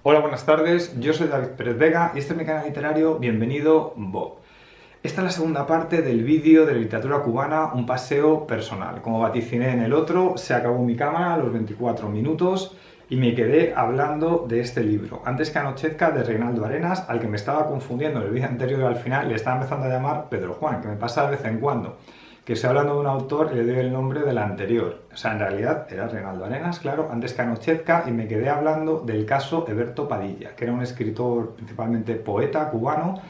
Hola, buenas tardes, yo soy David Pérez Vega y este es mi canal literario Bienvenido Bob. Esta es la segunda parte del vídeo de la literatura cubana, un paseo personal. Como vaticiné en el otro, se acabó mi cámara a los 24 minutos y me quedé hablando de este libro. Antes que anochezca, de Reinaldo Arenas, al que me estaba confundiendo en el vídeo anterior y al final le estaba empezando a llamar Pedro Juan, que me pasa de vez en cuando. Que estoy hablando de un autor y le doy el nombre del anterior. O sea, en realidad era Reinaldo Arenas, claro, antes que anochezca, y me quedé hablando del caso Eberto Padilla, que era un escritor, principalmente poeta cubano,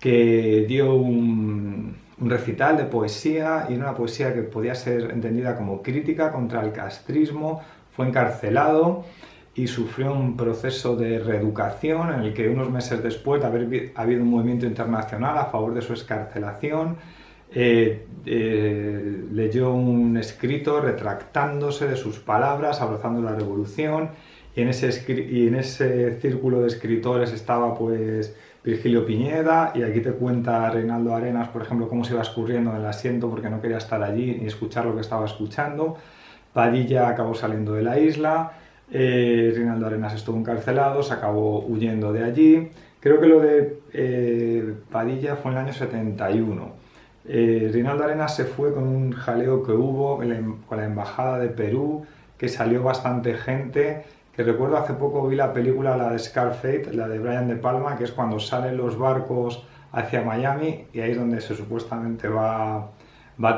que dio un recital de poesía, y una poesía que podía ser entendida como crítica contra el castrismo. Fue encarcelado y sufrió un proceso de reeducación en el que unos meses después de haber habido un movimiento internacional a favor de su excarcelación, leyó un escrito retractándose de sus palabras, abrazando la revolución, y en ese círculo de escritores estaba pues Virgilio Piñeda, y aquí te cuenta Reinaldo Arenas, por ejemplo, cómo se iba escurriendo en el asiento porque no quería estar allí ni escuchar lo que estaba escuchando. Padilla acabó saliendo de la isla, Reinaldo Arenas estuvo encarcelado, se acabó huyendo de allí. Creo que lo de Padilla fue en el año 71. Reinaldo Arenas se fue con un jaleo que hubo con la embajada de Perú, que salió bastante gente, que recuerdo hace poco vi la película, la de Scarface, la de Brian De Palma, que es cuando salen los barcos hacia Miami y ahí es donde supuestamente va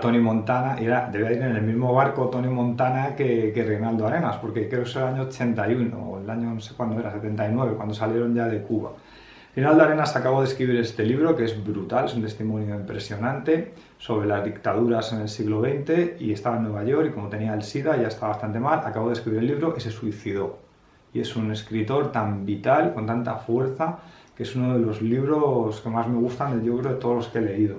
Tony Montana, y debía ir en el mismo barco Tony Montana que Reinaldo Arenas, porque creo que es el año 81, o el año no sé cuándo era, 79, cuando salieron ya de Cuba. Reinaldo Arenas acabó de escribir este libro, que es brutal, es un testimonio impresionante sobre las dictaduras en el siglo XX, y estaba en Nueva York y como tenía el SIDA ya estaba bastante mal, acabó de escribir el libro y se suicidó. Y es un escritor tan vital, con tanta fuerza, que es uno de los libros que más me gustan, yo creo, de todos los que he leído.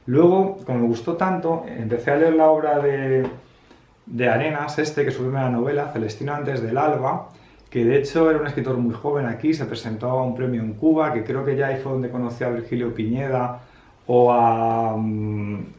Luego, como me gustó tanto, empecé a leer la obra de Arenas, que es su primera novela, Celestino antes del alba, que de hecho era un escritor muy joven aquí, se presentó a un premio en Cuba, que creo que ya ahí fue donde conoció a Virgilio Piñeda, o a,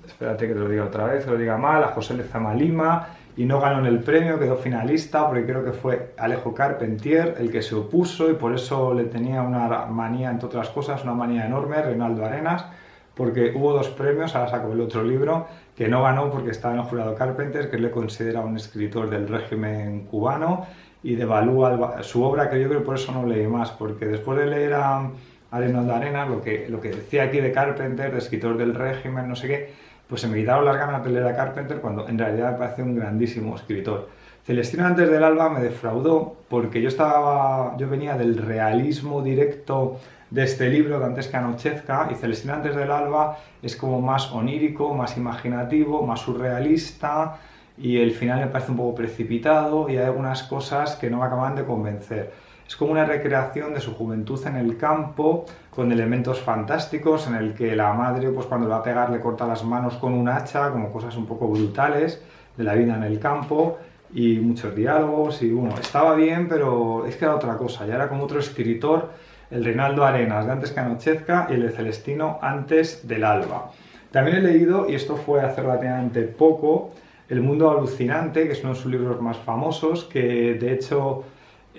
espérate que te lo diga otra vez, que lo diga mal, a José Lezama Lima, y no ganó en el premio, quedó finalista, porque creo que fue Alejo Carpentier el que se opuso, y por eso le tenía una manía, entre otras cosas, una manía enorme, Reinaldo Arenas, porque hubo dos premios, ahora saco el otro libro, que no ganó porque estaba en el jurado Carpenter, que le considera un escritor del régimen cubano, y devalúa su obra, que yo creo que por eso no leí más, porque después de leer a Reinaldo Arenas, lo que decía aquí de Carpenter, de escritor del régimen, no sé qué, pues se me quitaron las ganas de leer a Carpenter, cuando en realidad me parece un grandísimo escritor. Celestino antes del alba me defraudó porque yo venía del realismo directo de este libro, de Antes que anochezca, y Celestino antes del alba es como más onírico, más imaginativo, más surrealista, y el final me parece un poco precipitado y hay algunas cosas que no me acaban de convencer. Es como una recreación de su juventud en el campo, con elementos fantásticos, en el que la madre, pues cuando le va a pegar, le corta las manos con un hacha, como cosas un poco brutales de la vida en el campo, y muchos diálogos, y bueno, estaba bien, pero es que era otra cosa, ya era como otro escritor, el Reinaldo Arenas de Antes que anochezca y el de Celestino antes del alba. También he leído, y esto fue hace relativamente poco, El mundo alucinante, que es uno de sus libros más famosos, que de hecho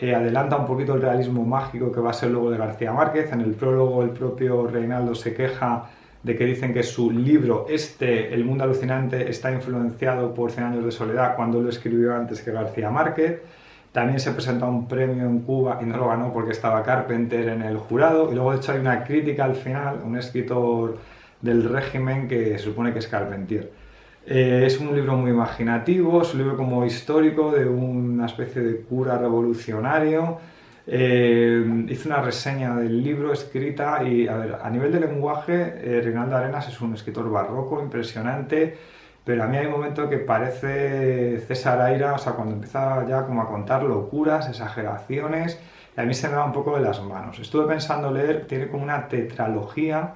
adelanta un poquito el realismo mágico que va a ser luego de García Márquez. En el prólogo el propio Reinaldo se queja de que dicen que su libro, El mundo alucinante, está influenciado por Cien años de soledad, cuando lo escribió antes que García Márquez. También se presentó a un premio en Cuba y no lo ganó porque estaba Carpenter en el jurado. Y luego de hecho hay una crítica al final, un escritor del régimen que se supone que es Carpentier. Es un libro muy imaginativo, es un libro como histórico de una especie de cura revolucionario. Hice una reseña del libro escrita y, a ver, a nivel de lenguaje, Reinaldo Arenas es un escritor barroco, impresionante, pero a mí hay un momento que parece César Aira, o sea, cuando empieza ya como a contar locuras, exageraciones, y a mí se me va un poco de las manos. Estuve pensando leer, tiene como una tetralogía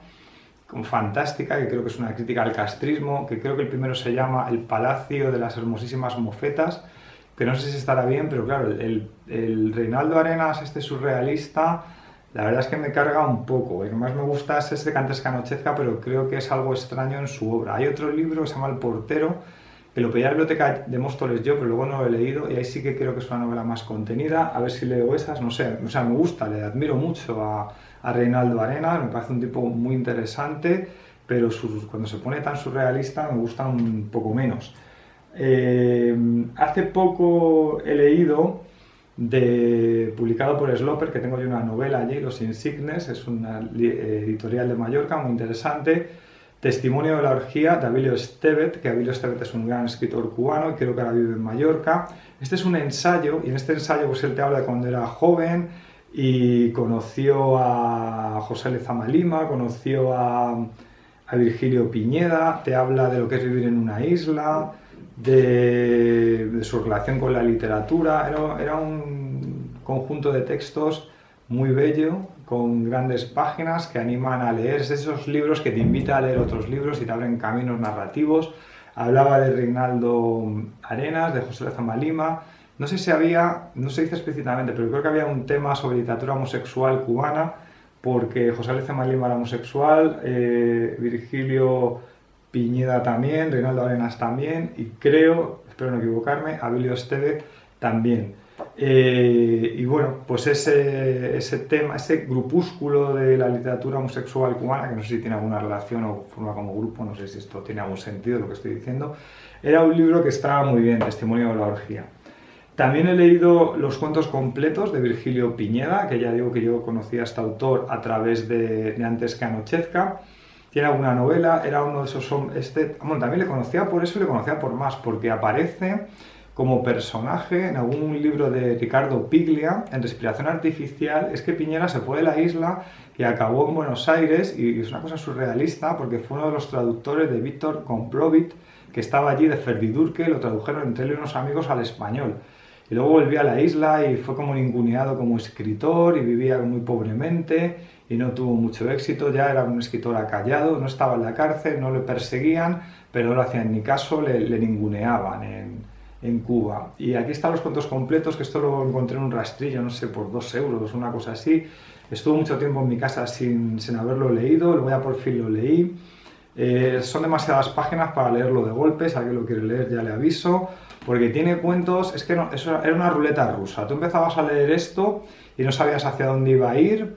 fantástica, que creo que es una crítica al castrismo, que creo que el primero se llama El Palacio de las Hermosísimas Mofetas, que no sé si estará bien, pero claro, el Reinaldo Arenas, este surrealista, la verdad es que me carga un poco. El que más me gusta es que Antes que anochezca, pero creo que es algo extraño en su obra. Hay otro libro que se llama El Portero, que lo pedí a la biblioteca de Móstoles yo, pero luego no lo he leído, y ahí sí que creo que es una novela más contenida, a ver si leo esas, no sé, o sea, me gusta, le admiro mucho a Reinaldo Arenas, me parece un tipo muy interesante, pero cuando se pone tan surrealista me gusta un poco menos. Hace poco he leído, publicado por Sloper, que tengo yo una novela allí, Los Insignes, es una editorial de Mallorca muy interesante, Testimonio de la orgía, de Abilio Estevez, que Abilio Estevez es un gran escritor cubano y creo que ahora vive en Mallorca. Este es un ensayo, y en este ensayo pues él te habla de cuando era joven y conoció a José Lezama Lima, conoció a Virgilio Piñeda, te habla de lo que es vivir en una isla, de su relación con la literatura. Era un conjunto de textos muy bello, con grandes páginas que animan a leer. Es esos libros que te invitan a leer otros libros y te abren caminos narrativos. Hablaba de Reinaldo Arenas, de José Lezama Lima. No sé si había, no se dice explícitamente, pero creo que había un tema sobre literatura homosexual cubana, porque José Lezama Lima era homosexual, Virgilio Piñeda también, Reinaldo Arenas también, y creo, espero no equivocarme, Abilio Estevez también. Y bueno, pues ese tema, ese grupúsculo de la literatura homosexual cubana, que no sé si tiene alguna relación o forma como grupo, no sé si esto tiene algún sentido lo que estoy diciendo, era un libro que estaba muy bien, Testimonio de la orgía. También he leído los cuentos completos de Virgilio Piñeda, que ya digo que yo conocía a este autor a través de Antes que anochezca. Tiene alguna novela, era uno de esos hombres, bueno, también le conocía por eso y le conocía por más, porque aparece como personaje en algún libro de Ricardo Piglia, en Respiración Artificial. Es que Piñera se fue de la isla y acabó en Buenos Aires, y es una cosa surrealista porque fue uno de los traductores de Víctor Gombrowicz, que estaba allí de Ferdidurque, lo tradujeron entre él y unos amigos al español. Y luego volvió a la isla y fue como ninguneado como escritor y vivía muy pobremente y no tuvo mucho éxito. Ya era un escritor acallado, no estaba en la cárcel, no le perseguían, pero no le hacían ni caso, le ninguneaban en Cuba. Y aquí están los cuentos completos, que esto lo encontré en un rastrillo, no sé, por 2 euros, una cosa así. Estuvo mucho tiempo en mi casa sin haberlo leído, luego ya por fin lo leí. Son demasiadas páginas para leerlo de golpe, si alguien lo quiere leer ya le aviso, porque tiene cuentos, es que no, eso era una ruleta rusa. Tú empezabas a leer esto y no sabías hacia dónde iba a ir.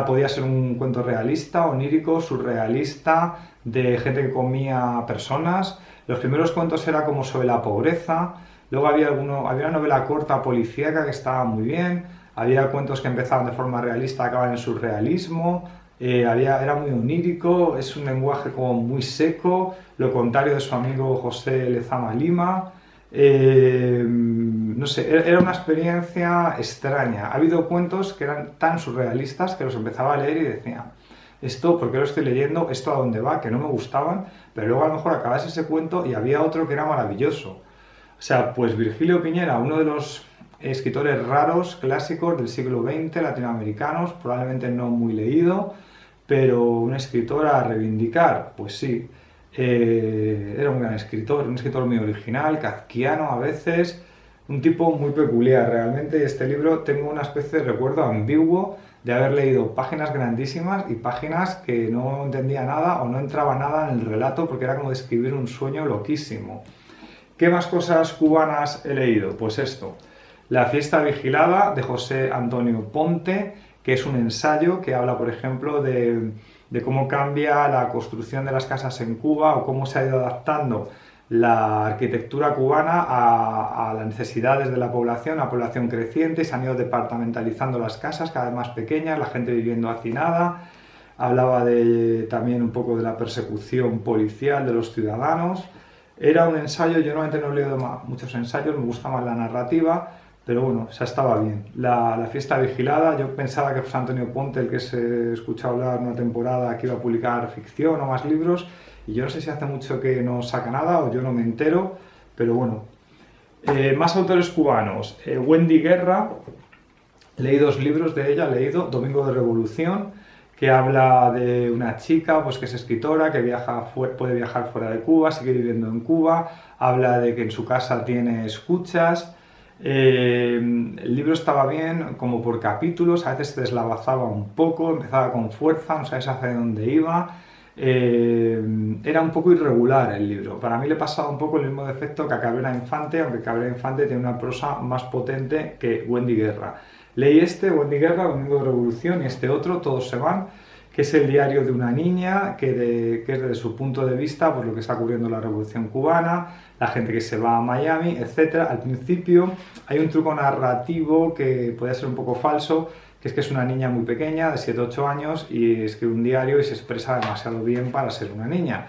Podía ser un cuento realista, onírico, surrealista, de gente que comía personas. Los primeros cuentos era como sobre la pobreza. Luego había una novela corta policíaca que estaba muy bien. Había cuentos que empezaban de forma realista, acababan en surrealismo. Era muy onírico, es un lenguaje como muy seco, lo contrario de su amigo José Lezama Lima. No sé, era una experiencia extraña. Ha habido cuentos que eran tan surrealistas que los empezaba a leer y decía, esto, ¿por qué lo estoy leyendo? ¿Esto a dónde va? Que no me gustaban, pero luego a lo mejor acabas ese cuento y había otro que era maravilloso. O sea, pues Virgilio Piñera, uno de los escritores raros, clásicos del siglo XX, latinoamericanos, probablemente no muy leído, pero un escritor a reivindicar, pues sí. Era un gran escritor, un escritor muy original, kafkiano a veces, un tipo muy peculiar realmente. Este libro tengo una especie de recuerdo ambiguo de haber leído páginas grandísimas y páginas que no entendía nada o no entraba nada en el relato porque era como describir un sueño loquísimo. ¿Qué más cosas cubanas he leído? Pues esto, La fiesta vigilada de José Antonio Ponte, que es un ensayo que habla, por ejemplo, de cómo cambia la construcción de las casas en Cuba o cómo se ha ido adaptando la arquitectura cubana a las necesidades de la población creciente, y se han ido departamentalizando las casas cada vez más pequeñas, la gente viviendo hacinada. Hablaba también un poco de la persecución policial de los ciudadanos. Era un ensayo, yo normalmente no he leído muchos ensayos, me gusta más la narrativa, pero bueno, esa estaba bien. La fiesta vigilada, yo pensaba que José Antonio Ponte, el que se escuchado hablar una temporada que iba a publicar ficción o más libros, y yo no sé si hace mucho que no saca nada o yo no me entero, pero bueno. Más autores cubanos. Wendy Guerra, leí 2 libros de ella, he leído Domingo de Revolución, que habla de una chica pues, que es escritora, que puede viajar fuera de Cuba, sigue viviendo en Cuba, habla de que en su casa tiene escuchas. El libro estaba bien, como por capítulos, a veces se deslavazaba un poco, empezaba con fuerza, no sabes hacia dónde iba. era un poco irregular el libro. Para mí le pasaba un poco el mismo defecto que a Cabrera Infante, aunque Cabrera Infante tiene una prosa más potente que Wendy Guerra. Leí este, Wendy Guerra, Domingo de Revolución, y este otro, Todos se van, que es el diario de una niña que es desde su punto de vista pues, lo que está ocurriendo en la Revolución Cubana, la gente que se va a Miami, etc. Al principio hay un truco narrativo que puede ser un poco falso, que es una niña muy pequeña, de 7-8 años, y escribe un diario y se expresa demasiado bien para ser una niña.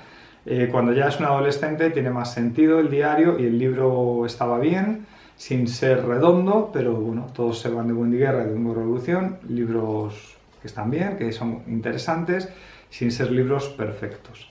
Cuando ya es una adolescente tiene más sentido el diario y el libro estaba bien, sin ser redondo, pero bueno, Todos se van de Wendy Guerra y de Domingo de Revolución, libros que están bien, que son interesantes, sin ser libros perfectos.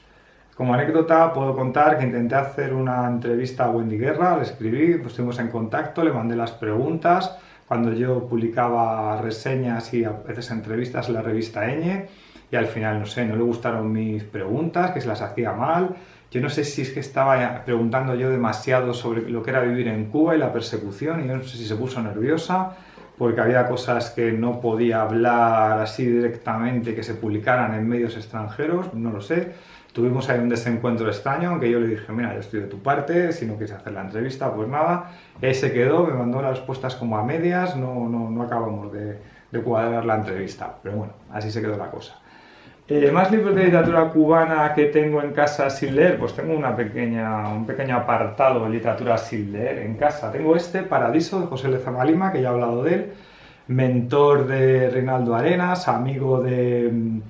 Como anécdota puedo contar que intenté hacer una entrevista a Wendy Guerra, le escribí, pues estuvimos en contacto, le mandé las preguntas, cuando yo publicaba reseñas y a veces entrevistas en la revista Ñ, y al final, no sé, no le gustaron mis preguntas, que se las hacía mal. Yo no sé si es que estaba preguntando yo demasiado sobre lo que era vivir en Cuba y la persecución, y yo no sé si se puso nerviosa, porque había cosas que no podía hablar así directamente, que se publicaran en medios extranjeros, no lo sé. Tuvimos ahí un desencuentro extraño, aunque yo le dije, mira, yo estoy de tu parte, si no quieres hacer la entrevista, pues nada. Y ahí se quedó, me mandó las respuestas como a medias, no acabamos de cuadrar la entrevista, pero bueno, así se quedó la cosa. Más libros de literatura cubana que tengo en casa sin leer, pues tengo un pequeño apartado de literatura sin leer en casa. Tengo este, Paradiso, de José Lezama Lima, que ya he hablado de él, mentor de Reinaldo Arenas, amigo de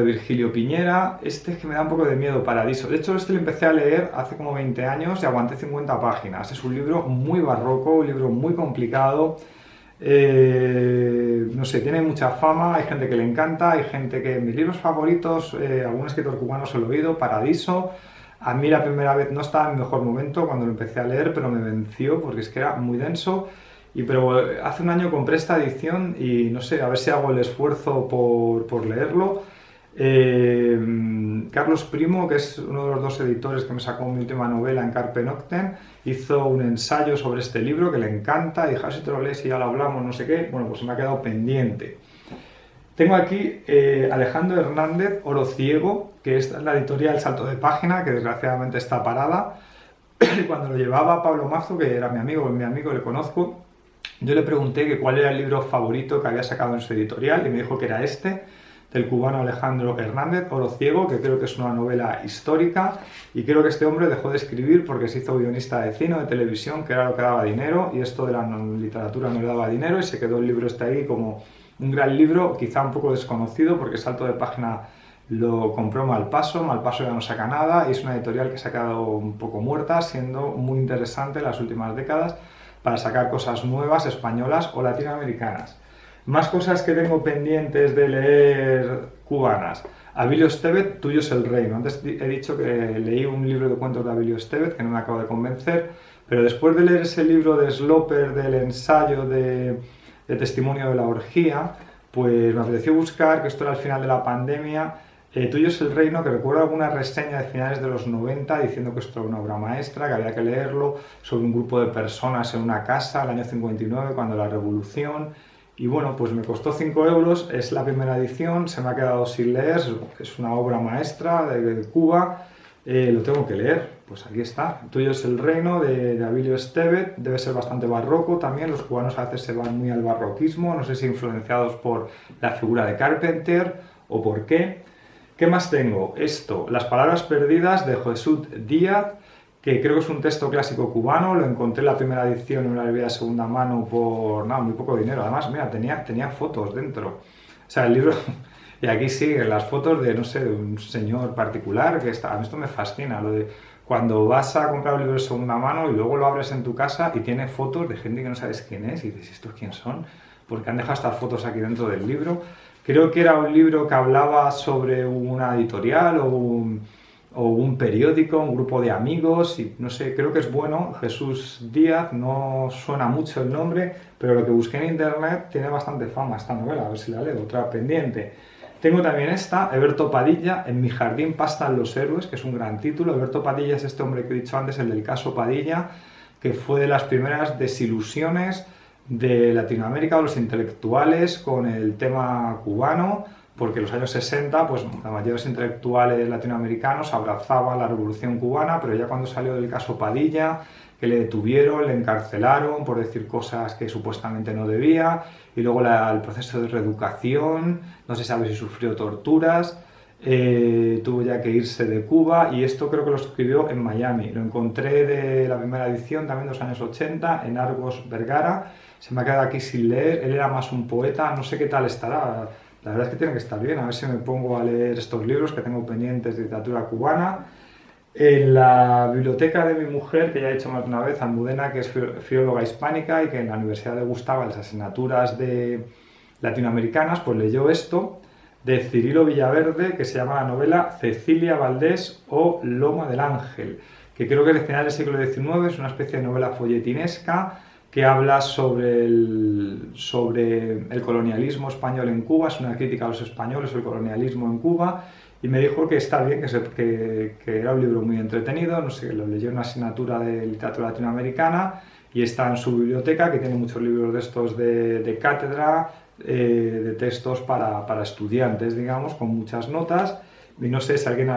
Virgilio Piñera. Este es que me da un poco de miedo, Paradiso. De hecho, este lo empecé a leer hace como 20 años y aguanté 50 páginas. Es un libro muy barroco, un libro muy complicado. No sé, tiene mucha fama, hay gente que le encanta, hay gente que... Mis libros favoritos, algún escritor cubano se lo he oído, Paradiso. A mí la primera vez no estaba en mi mejor momento cuando lo empecé a leer, pero me venció porque es que era muy denso. Pero hace un año compré esta edición y no sé, a ver si hago el esfuerzo por leerlo. Carlos Primo, que es uno de los dos editores que me sacó mi última novela en Carpe Noctem, hizo un ensayo sobre este libro que le encanta y dije, si te lo lees y ya lo hablamos, no sé qué. Bueno, pues se me ha quedado pendiente. Tengo aquí Alejandro Hernández, Oro Ciego, que es la editorial Salto de Página, que desgraciadamente está parada. Cuando lo llevaba Pablo Mazo, que era mi amigo, le conozco, yo le pregunté que cuál era el libro favorito que había sacado en su editorial y me dijo que era este, del cubano Alejandro Hernández, Oro Ciego, que creo que es una novela histórica, y creo que este hombre dejó de escribir porque se hizo guionista de cine o de televisión, que era lo que daba dinero, y esto de la literatura no le daba dinero, y se quedó el libro este ahí como un gran libro, quizá un poco desconocido, porque Salto de Página lo compró Malpaso ya no saca nada, y es una editorial que se ha quedado un poco muerta, siendo muy interesante en las últimas décadas para sacar cosas nuevas, españolas o latinoamericanas. Más cosas que tengo pendientes de leer cubanas. Abilio Estevez, Tuyo es el reino. Antes he dicho que leí un libro de cuentos de Abilio Estevez que no me acabo de convencer, pero después de leer ese libro de Sloper del ensayo de Testimonio de la orgía, pues me apeteció buscar, que esto era al final de la pandemia, Tuyo es el reino, que recuerdo alguna reseña de finales de los 90 diciendo que esto era una obra maestra, que había que leerlo, sobre un grupo de personas en una casa, el año 59, cuando la revolución. Y bueno, pues me costó 5 euros, es la primera edición, se me ha quedado sin leer, es una obra maestra de Cuba, lo tengo que leer, pues aquí está. Tuyo es el reino, de Abilio Estevez, debe ser bastante barroco también, los cubanos a veces se van muy al barroquismo, no sé si influenciados por la figura de Carpenter o por qué. ¿Qué más tengo? Esto, Las palabras perdidas, de Jesús Díaz, que creo que es un texto clásico cubano, lo encontré en la primera edición en una librería de segunda mano por muy poco dinero. Además, mira, tenía fotos dentro. O sea, el libro... Y aquí siguen las fotos de, no sé, de un señor particular, que está... A mí esto me fascina, lo de cuando vas a comprar un libro de segunda mano y luego lo abres en tu casa y tiene fotos de gente que no sabes quién es, y dices, ¿estos quién son? Porque han dejado estas fotos aquí dentro del libro. Creo que era un libro que hablaba sobre una editorial o un periódico, un grupo de amigos, y no sé, creo que es bueno. Jesús Díaz, no suena mucho el nombre, pero lo que busqué en internet tiene bastante fama esta novela, a ver si la leo, otra pendiente. Tengo también esta, Eberto Padilla, En mi jardín pastan los héroes, que es un gran título. Eberto Padilla es este hombre que he dicho antes, el del caso Padilla, que fue de las primeras desilusiones de Latinoamérica o los intelectuales con el tema cubano, porque en los años 60 pues la mayoría de los intelectuales latinoamericanos abrazaban la revolución cubana, pero ya cuando salió del caso Padilla, que le detuvieron, le encarcelaron por decir cosas que supuestamente no debía, y luego el proceso de reeducación, no se sabe si sufrió torturas, tuvo ya que irse de Cuba, y esto creo que lo escribió en Miami. Lo encontré de la primera edición, también de los años 80, en Argos Vergara. Se me ha quedado aquí sin leer, él era más un poeta, no sé qué tal estará. La verdad es que tiene que estar bien, a ver si me pongo a leer estos libros que tengo pendientes de literatura cubana. En la biblioteca de mi mujer, que ya he dicho más de una vez, Almudena, que es filóloga hispánica y que en la Universidad le gustaban las asignaturas latinoamericanas, pues leyó esto de Cirilo Villaverde, que se llama la novela Cecilia Valdés o Loma del Ángel, que creo que es de final del siglo XIX, es una especie de novela folletinesca que habla sobre el colonialismo español en Cuba, es una crítica a los españoles, el colonialismo en Cuba, y me dijo que está bien, que era un libro muy entretenido, no sé, lo leyó en una asignatura de literatura latinoamericana y está en su biblioteca, que tiene muchos libros de estos de cátedra, de textos para estudiantes, digamos, con muchas notas, y no sé si alguien ha